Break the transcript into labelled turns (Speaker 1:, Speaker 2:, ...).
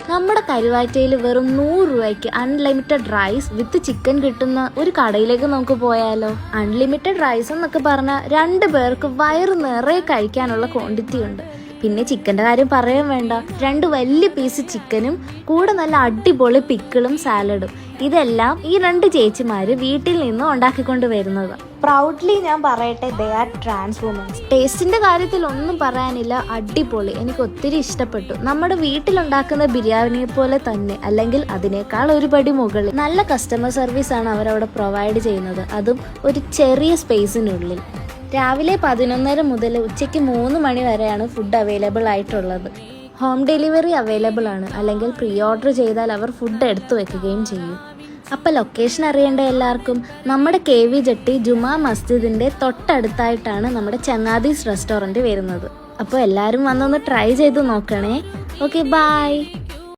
Speaker 1: നമ്മുടെ കരുവാറ്റയിൽ വെറും 100 രൂപയ്ക്ക് അൺലിമിറ്റഡ് റൈസ് വിത്ത് ചിക്കൻ കിട്ടുന്ന ഒരു കടയിലേക്ക് നമുക്ക് പോയാലോ? അൺലിമിറ്റഡ് റൈസ് എന്നൊക്കെ പറഞ്ഞാൽ 2 പേർക്ക് വയറ് നിറയെ കഴിക്കാനുള്ള ക്വാണ്ടിറ്റി ഉണ്ട്. പിന്നെ ചിക്കൻ്റെ കാര്യം പറയാൻ വേണ്ട, 2 വലിയ പീസ് ചിക്കനും കൂടെ നല്ല അടിപൊളി പിക്കിളും സാലഡും. ഇതെല്ലാം ഈ 2 ചേച്ചിമാര് വീട്ടിൽ നിന്ന് ഉണ്ടാക്കിക്കൊണ്ട് വരുന്നത്. പ്രൗഡ്ലി ഞാൻ പറയട്ടെ, ദേ ആർ ട്രാൻസ് വുമൻസ്. ടേസ്റ്റിന്റെ കാര്യത്തിൽ ഒന്നും പറയാനില്ല, അടിപൊളി. എനിക്ക് ഒത്തിരി ഇഷ്ടപ്പെട്ടു. നമ്മുടെ വീട്ടിലുണ്ടാക്കുന്ന ബിരിയാണിയെ പോലെ തന്നെ, അല്ലെങ്കിൽ അതിനേക്കാൾ ഒരു പടി മുകളിൽ. നല്ല കസ്റ്റമർ സർവീസ് ആണ് അവരവിടെ പ്രൊവൈഡ് ചെയ്യുന്നത്, അതും ഒരു ചെറിയ സ്പേസിനുള്ളിൽ. രാവിലെ 11:30 മുതൽ ഉച്ചയ്ക്ക് 3 മണി വരെയാണ് ഫുഡ് അവൈലബിൾ ആയിട്ടുള്ളത്. ഹോം ഡെലിവറി അവൈലബിൾ ആണ്, അല്ലെങ്കിൽ പ്രീ ഓർഡർ ചെയ്താൽ അവർ ഫുഡ് എടുത്തു വെക്കുകയും ചെയ്യും. അപ്പോൾ ലൊക്കേഷൻ അറിയേണ്ട എല്ലാവർക്കും, നമ്മുടെ KV ജെട്ടി ജുമാ മസ്ജിദിൻ്റെ തൊട്ടടുത്തായിട്ടാണ് നമ്മുടെ ചങ്ങാതീസ് റെസ്റ്റോറൻറ്റ് വരുന്നത്. അപ്പോൾ എല്ലാവരും വന്നൊന്ന് ട്രൈ ചെയ്ത് നോക്കണേ. Okay, by.